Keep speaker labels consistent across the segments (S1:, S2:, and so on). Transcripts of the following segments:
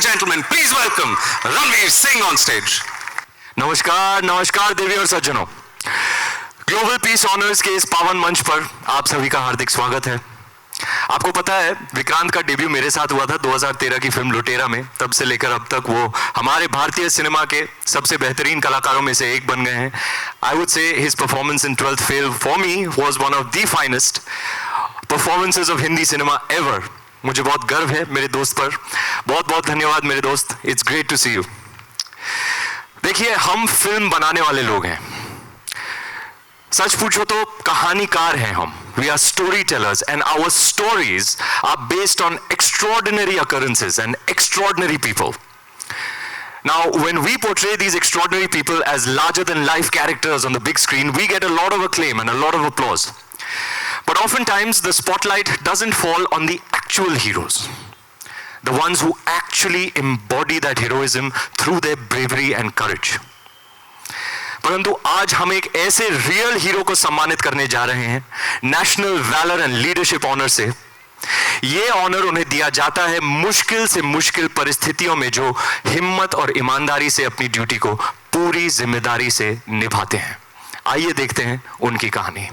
S1: and gentlemen, please welcome Ranveer Singh on stage.
S2: नमस्कार नमस्कार देवी और सज्जनों, ग्लोबल पीस ऑनर्स के इस पावन मंच पर आप सभी का हार्दिक स्वागत है। आपको पता है विक्रांत का डेब्यू मेरे साथ हुआ था 2013 की फिल्म लुटेरा में। तब से लेकर अब तक वो हमारे भारतीय सिनेमा के सबसे बेहतरीन कलाकारों में से एक बन गए हैं। I would say his performance in 12th fail for me was one of the finest performances of Hindi cinema ever. मुझे बहुत गर्व है मेरे दोस्त पर। बहुत बहुत धन्यवाद मेरे दोस्त, it's great to see you. देखिए, हम फिल्म बनाने वाले लोग हैं, सच पूछो तो कहानीकार हैं हम। We are storytellers and our stories are based on extraordinary occurrences and extraordinary people. Now, when we portray these extraordinary people as larger than life characters on the big screen, we get a lot of acclaim and a lot of applause. But oftentimes the spotlight doesn't fall on the actual heroes, the ones who actually embody that heroism through their bravery and courage. परंतु आज हम एक ऐसे real hero को सम्मानित करने जा रहे हैं, national valour and leadership honour से। ये ऑनर उन्हें दिया जाता है मुश्किल से मुश्किल परिस्थितियों में जो हिम्मत और ईमानदारी से अपनी ड्यूटी को पूरी जिम्मेदारी से निभाते हैं। आइए देखते हैं उनकी कहानी।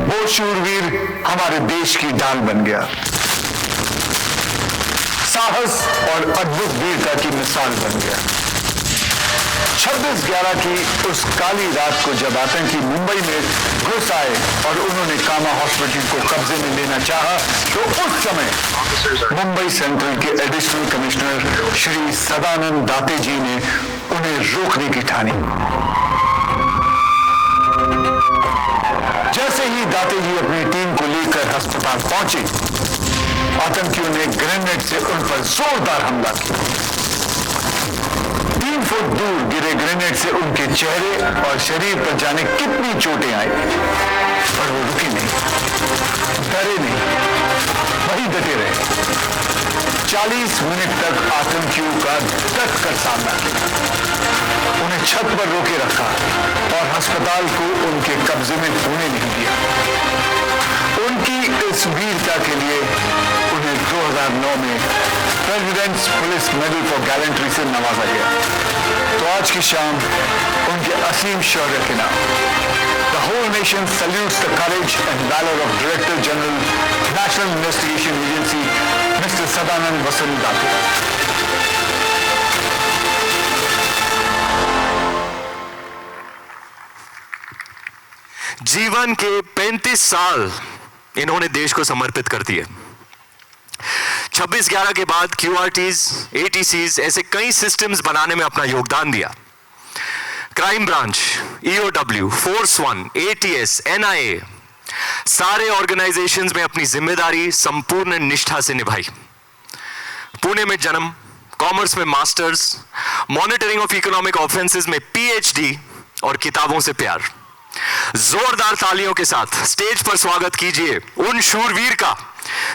S3: वो शूरवीर हमारे देश की ढाल बन गया, साहस और अद्भुत वीरता की मिसाल बन गया। 26/11 की उस काली रात को जब आतंकी मुंबई में घुस आए और उन्होंने कामा हॉस्पिटल को कब्जे में लेना चाहा, तो उस समय मुंबई सेंट्रल के एडिशनल कमिश्नर श्री सदानंद दाते जी ने उन्हें रोकने की ठानी। जैसे ही दाते जी अपनी टीम को लेकर अस्पताल पहुंचे, आतंकियों ने ग्रेनेड से उन पर जोरदार हमला किया। 3 फुट दूर गिरे ग्रेनेड से उनके चेहरे और शरीर पर जाने कितनी चोटें आई, पर वो रुके नहीं, डरे नहीं, वही डटे रहे। 40 मिनट तक आतंकियों का डट कर सामना किया, उन्हें छत पर रोके रखा और अस्पताल को उनके कब्जे में होने नहीं दिया। उनकी इस वीरता के लिए उन्हें 2009 में presidents police medal for gallantry से नवाजा गया। तो आज की शाम उनके असीम शौर्य के नाम The whole nation salutes the courage and valor of Director General, National Investigation Agency, Mr. Sadanand Vasan Date.
S2: जीवन के 35 साल इन्होंने देश को समर्पित कर दिए। 26/11 के बाद QRTs, ATCs ऐसे कई सिस्टम्स बनाने में अपना योगदान दिया। Crime branch, EOW, force 1, ATS, NIA, सारे ऑर्गेनाइजेशंस में अपनी जिम्मेदारी संपूर्ण निष्ठा से निभाई। पुणे में जन्म, कॉमर्स में masters, monitoring of economic offences में PhD और किताबों से प्यार। जोरदार तालियों के साथ स्टेज पर स्वागत कीजिए उन शूरवीर का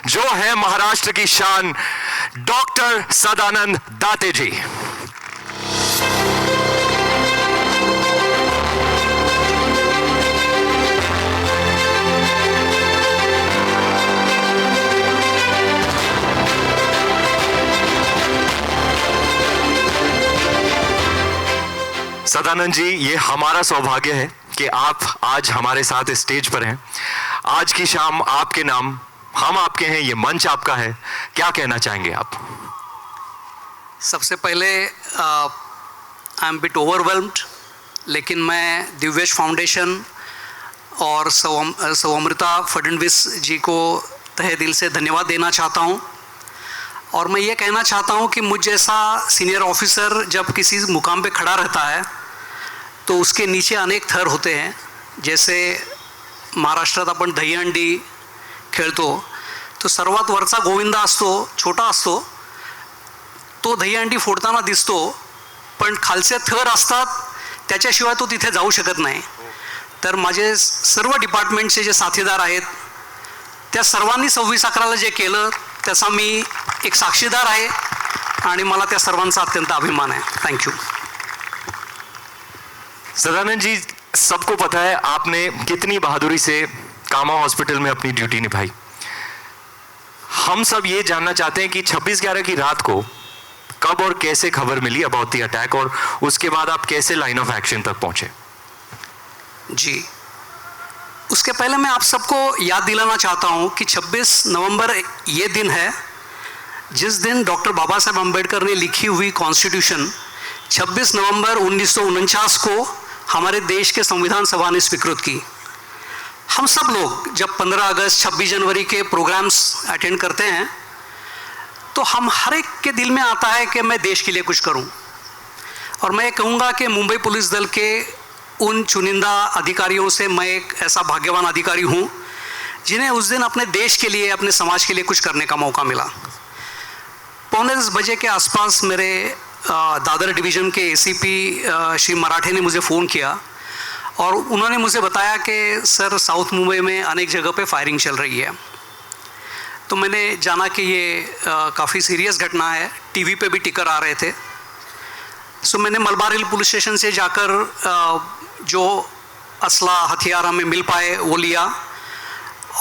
S2: जो है महाराष्ट्र की शान, डॉक्टर सदानंद दाते जी। सदानंद जी, ये हमारा सौभाग्य है कि आप आज हमारे साथ स्टेज पर हैं। आज की शाम आपके नाम, हम आपके हैं, ये मंच आपका है। क्या कहना चाहेंगे आप?
S4: सबसे पहले आई एम बिट ओवरवेल्म्ड, लेकिन मैं दिव्यश फाउंडेशन और सौम्रिता फडणवीस जी को तहे दिल से धन्यवाद देना चाहता हूं। और मैं ये कहना चाहता हूं कि मुझ जैसा सीनियर ऑफिसर जब किसी मुकाम पे खड़ा रहता है तो उसके नीचे अनेक थर होते हैं। जैसे महाराष्ट्रात आपण दहीहंडी खेळतो तो सर्वात वरचा गोविंदा असतो, छोटा असतो, तो दहीहंडी फोडताना दिसतो, पण खालचे थर असतात त्याच्याशिवाय तो तिथे जाऊ शकत नाही। तर माझे सर्व डिपार्टमेंटचे जे साथीदार आहेत त्या सर्वांनी 26/11ला जे केलं त्याचा मी एक साक्षीदार आहे आणि मला त्या सर्वांचा अत्यंत अभिमान आहे। थँक्यू।
S2: सदानंद जी, सबको पता है आपने कितनी बहादुरी से कामा हॉस्पिटल में अपनी ड्यूटी निभाई। हम सब ये जानना चाहते हैं कि 26/11 की रात को कब और कैसे खबर मिली अबाउट द अटैक, और उसके बाद आप कैसे लाइन ऑफ एक्शन तक पहुंचे?
S4: जी, उसके पहले मैं आप सबको याद दिलाना चाहता हूं कि 26 नवंबर ये दिन है जिस दिन डॉक्टर बाबा साहब अम्बेडकर ने लिखी हुई कॉन्स्टिट्यूशन 26 नवंबर 1949 को हमारे देश के संविधान सभा ने स्वीकृत की। हम सब लोग जब 15 अगस्त 26 जनवरी के प्रोग्राम्स अटेंड करते हैं तो हम हर एक के दिल में आता है कि मैं देश के लिए कुछ करूं। और मैं कहूँगा कि मुंबई पुलिस दल के उन चुनिंदा अधिकारियों से मैं एक ऐसा भाग्यवान अधिकारी हूँ जिन्हें उस दिन अपने देश के लिए, अपने समाज के लिए कुछ करने का मौका मिला। 9:45 बजे के आसपास मेरे दादर डिवीज़न के ACP श्री मराठे ने मुझे फ़ोन किया और उन्होंने मुझे बताया कि सर साउथ मुंबई में अनेक जगह पे फायरिंग चल रही है। तो मैंने जाना कि ये काफ़ी सीरियस घटना है, टीवी पे भी टिकर आ रहे थे। सो मैंने मलबार हिल पुलिस स्टेशन से जाकर जो असला हथियार हमें मिल पाए वो लिया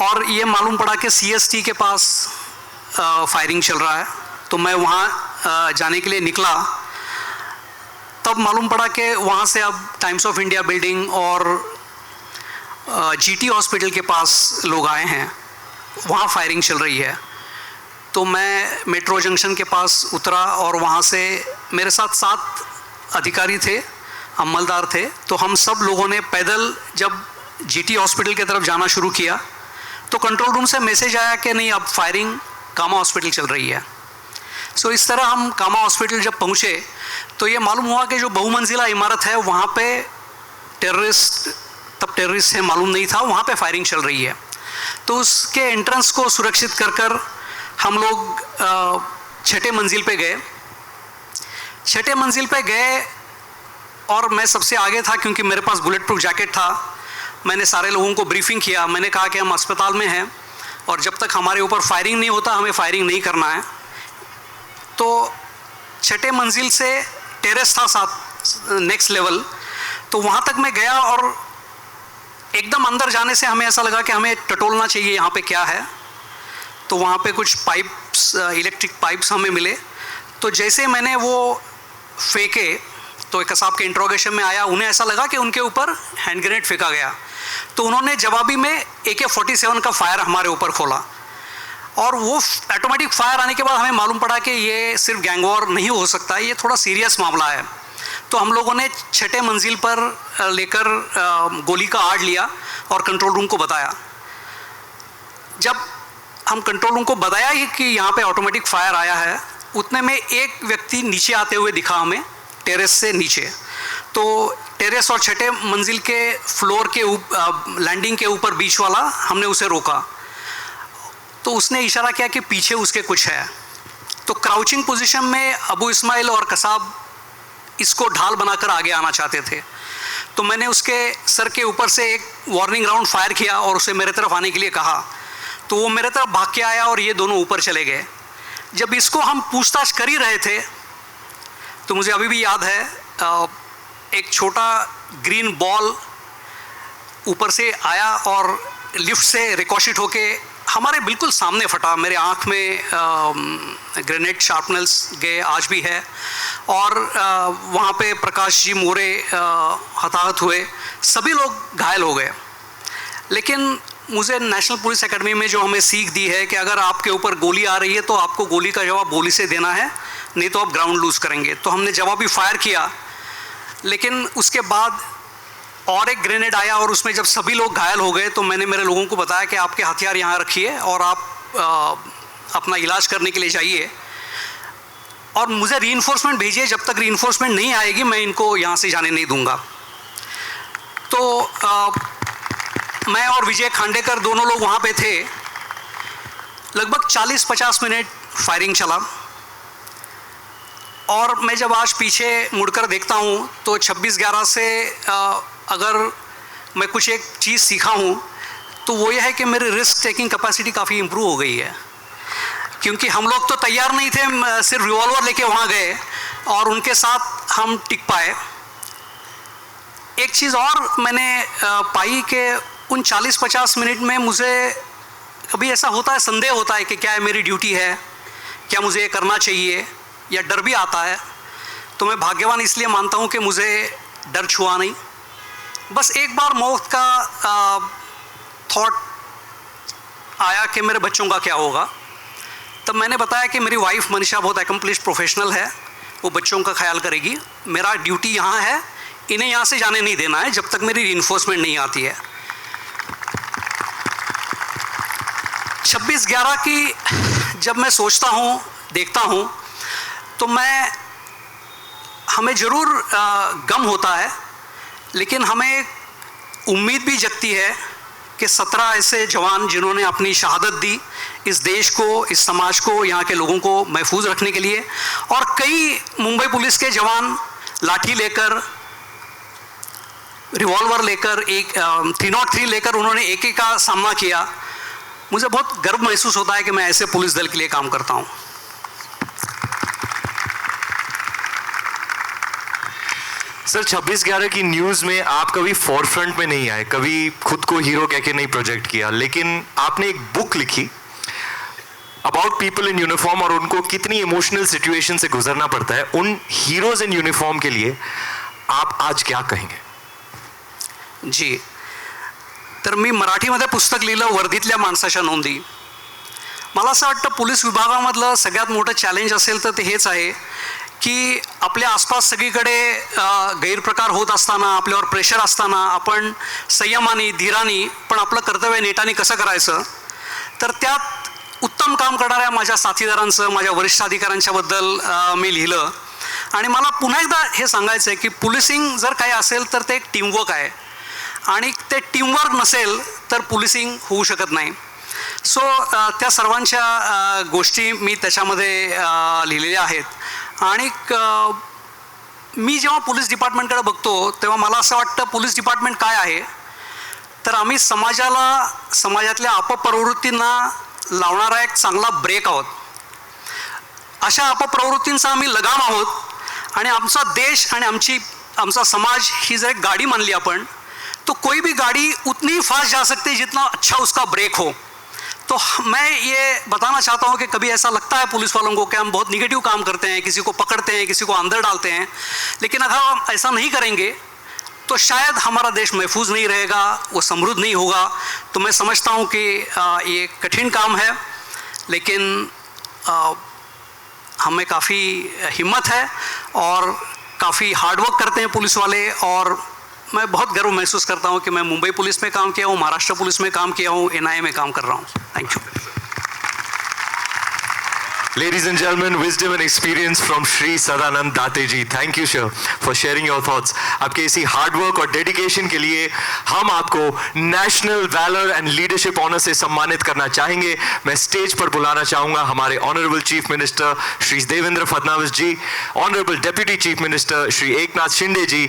S4: और ये मालूम पड़ा कि CST के पास फायरिंग चल रहा है। तो मैं वहाँ जाने के लिए निकला, तब मालूम पड़ा कि वहाँ से अब टाइम्स ऑफ इंडिया बिल्डिंग और GT हॉस्पिटल के पास लोग आए हैं, वहाँ फायरिंग चल रही है। तो मैं मेट्रो जंक्शन के पास उतरा और वहाँ से मेरे साथ 7 अधिकारी थे, अमलदार थे। तो हम सब लोगों ने पैदल जब GT हॉस्पिटल की तरफ जाना शुरू किया तो कंट्रोल रूम से मैसेज आया कि नहीं, अब फायरिंग कामा हॉस्पिटल चल रही है। सो इस तरह हम कामा हॉस्पिटल जब पहुँचे तो ये मालूम हुआ कि जो बहुमंजिला इमारत है वहाँ पे टेररिस्ट, तब टेररिस्ट है मालूम नहीं था, वहाँ पे फायरिंग चल रही है। तो उसके एंट्रेंस को सुरक्षित कर हम लोग 6ठे मंजिल पे गए। 6ठे मंजिल पे गए और मैं सबसे आगे था क्योंकि मेरे पास बुलेट प्रूफ जैकेट था। मैंने सारे लोगों को ब्रीफिंग किया, मैंने कहा कि हम अस्पताल में हैं और जब तक हमारे ऊपर फायरिंग नहीं होता हमें फायरिंग नहीं करना है। तो 6ठे मंजिल से टेरेस था साथ नेक्स्ट लेवल, तो वहाँ तक मैं गया और एकदम अंदर जाने से हमें ऐसा लगा कि हमें टटोलना चाहिए यहाँ पे क्या है। तो वहाँ पे कुछ पाइप्स, इलेक्ट्रिक पाइप्स हमें मिले। तो जैसे मैंने वो फेंके तो एक साहब के इंट्रोगेशन में आया, उन्हें ऐसा लगा कि उनके ऊपर हैंड ग्रेनेड फेंका गया। तो उन्होंने जवाबी में AK-47 का फायर हमारे ऊपर खोला और वो ऑटोमेटिक फायर आने के बाद हमें मालूम पड़ा कि ये सिर्फ गैंग वॉर नहीं हो सकता, ये थोड़ा सीरियस मामला है। तो हम लोगों ने 6ठे मंजिल पर लेकर गोली का आड़ लिया और कंट्रोल रूम को बताया। जब हम कंट्रोल रूम को बताया ही कि यहाँ पे ऑटोमेटिक फायर आया है, उतने में एक व्यक्ति नीचे आते हुए दिखा हमें, टेरेस से नीचे। तो टेरेस और 6ठे मंजिल के फ्लोर के लैंडिंग के ऊपर बीच वाला हमने उसे रोका। तो उसने इशारा किया कि पीछे उसके कुछ है। तो क्राउचिंग पोजीशन में अबू इस्माइल और कसाब इसको ढाल बनाकर आगे आना चाहते थे। तो मैंने उसके सर के ऊपर से एक वार्निंग राउंड फायर किया और उसे मेरे तरफ आने के लिए कहा। तो वो मेरे तरफ भाग के आया और ये दोनों ऊपर चले गए। जब इसको हम पूछताछ कर ही रहे थे तो मुझे अभी भी याद है, एक छोटा ग्रीन बॉल ऊपर से आया और लिफ्ट से रिकॉशिट होके हमारे बिल्कुल सामने फटा। मेरे आँख में ग्रेनेड शार्पनर्स गए, आज भी है। और वहाँ पे प्रकाश जी मोरे हताहत हुए, सभी लोग घायल हो गए। लेकिन मुझे नेशनल पुलिस एकेडमी में जो हमें सीख दी है कि अगर आपके ऊपर गोली आ रही है तो आपको गोली का जवाब गोली से देना है, नहीं तो आप ग्राउंड लूज़ करेंगे। तो हमने जवाबी फायर किया, लेकिन उसके बाद और एक ग्रेनेड आया और उसमें जब सभी लोग घायल हो गए तो मैंने मेरे लोगों को बताया कि आपके हथियार यहाँ रखिए और आप अपना इलाज करने के लिए जाइए और मुझे रीइंफोर्समेंट भेजिए, जब तक रीइंफोर्समेंट नहीं आएगी मैं इनको यहाँ से जाने नहीं दूंगा। तो मैं और विजय खांडेकर दोनों लोग वहाँ पे थे। लगभग 40-50 मिनट फायरिंग चला और मैं जब आज पीछे मुड़कर देखता हूँ तो 26/11 से अगर मैं कुछ एक चीज़ सीखा हूँ तो वो ये है कि मेरी रिस्क टेकिंग कैपेसिटी काफ़ी इम्प्रूव हो गई है। क्योंकि हम लोग तो तैयार नहीं थे, सिर्फ रिवॉल्वर लेके वहाँ गए और उनके साथ हम टिक पाए। एक चीज़ और मैंने पाई कि उन 40-50 मिनट में मुझे कभी ऐसा होता है, संदेह होता है कि क्या ये मेरी ड्यूटी है, क्या मुझे ये करना चाहिए, या डर भी आता है। तो मैं भाग्यवान इसलिए मानता हूँ कि मुझे डर छुआ नहीं। बस एक बार मौत का थॉट आया कि मेरे बच्चों का क्या होगा। तब मैंने बताया कि मेरी वाइफ मनीषा बहुत एकम्प्लिश्ड प्रोफेशनल है, वो बच्चों का ख्याल करेगी। मेरा ड्यूटी यहाँ है, इन्हें यहाँ से जाने नहीं देना है जब तक मेरी रीइंफोर्समेंट नहीं आती है। 26/11 की जब मैं सोचता हूँ, देखता हूँ, तो हमें ज़रूर गम होता है, लेकिन हमें उम्मीद भी जगती है कि 17 ऐसे जवान जिन्होंने अपनी शहादत दी इस देश को, इस समाज को, यहाँ के लोगों को महफूज रखने के लिए, और कई मुंबई पुलिस के जवान लाठी लेकर, रिवॉल्वर लेकर, 303 लेकर उन्होंने AK का सामना किया। मुझे बहुत गर्व महसूस होता है कि मैं ऐसे पुलिस दल के लिए काम करता हूँ।
S2: सर, 26/11 की न्यूज़ में आप कभी फोरफ्रंट में नहीं आए, कभी खुद को हीरो कह के नहीं प्रोजेक्ट किया, लेकिन आपने एक बुक लिखी अबाउट पीपल इन यूनिफॉर्म और उनको कितनी इमोशनल सिचुएशन से गुजरना पड़ता है। उन हीरोज इन यूनिफॉर्म के लिए आप आज क्या कहेंगे?
S4: जी, तर मी मराठीमध्ये पुस्तक लिहिलं वर्दीतल्या माणसाच्या नोंदी. मला असं वाटतं पोलीस विभागामधलं सगळ्यात मोठं चॅलेंज असेल तर ते हेच आहे की आपल्या आसपास सगळीकडे गैरप्रकार होत असताना, आपल्यावर प्रेशर असताना आपण संयमाने, धीराने, पण आपलं कर्तव्य नेटाने कसं करायचं. तर त्यात उत्तम काम करणाऱ्या माझ्या साथीदारांचं, माझ्या वरिष्ठ अधिकाऱ्यांच्याबद्दल मी लिहिलं. आणि मला पुन्हा एकदा हे सांगायचं आहे की पोलिसिंग जर काही असेल तर ते एक टीमवर्क आहे, आणि ते टीमवर्क नसेल तर पोलिसिंग होऊ शकत नाही. सो त्या सर्वांच्या गोष्टी मी त्याच्यामध्ये लिहिलेल्या आहेत. आणि मी जेव्हा पोलीस डिपार्टमेंटकडे बघतो तेव्हा मला असं वाटतं पोलीस डिपार्टमेंट काय आहे, तर आम्ही समाजातल्या अपप्रवृत्तींना लावणारा एक चांगला ब्रेक आहोत. अशा अपप्रवृत्तींचा आम्ही लगाम आहोत. आणि आमचा देश आणि आमचा समाज ही जर एक गाड़ी मान ली अपन, तो कोई भी गाड़ी उतनी फास्ट जा सकती है जितना अच्छा उसका ब्रेक हो. तो मैं ये बताना चाहता हूँ कि कभी ऐसा लगता है पुलिस वालों को कि हम बहुत निगेटिव काम करते हैं, किसी को पकड़ते हैं, किसी को अंदर डालते हैं, लेकिन अगर हम ऐसा नहीं करेंगे तो शायद हमारा देश महफूज नहीं रहेगा, वो समृद्ध नहीं होगा. तो मैं समझता हूँ कि ये कठिन काम है, लेकिन हमें काफ़ी हिम्मत है और काफ़ी हार्डवर्क करते हैं पुलिस वाले. और मैं बहुत गर्व महसूस करता हूँ कि मैं मुंबई पुलिस में काम किया हूँ, महाराष्ट्र पुलिस में काम किया हूँ, NIA में काम कर रहा हूँ. Thank you.
S2: Ladies and gentlemen, wisdom and experience from Shri Sadanand Date ji. Thank you sir for sharing your thoughts. आपके इसी हार्ड वर्क और डेडिकेशन के लिए हम आपको national valour and leadership honour से सम्मानित करना चाहेंगे. मैं स्टेज पर बुलाना चाहूंगा हमारे honourable chief minister Shri Devendra Fadnavis ji, honourable deputy chief minister Shri Eknath Shinde जी.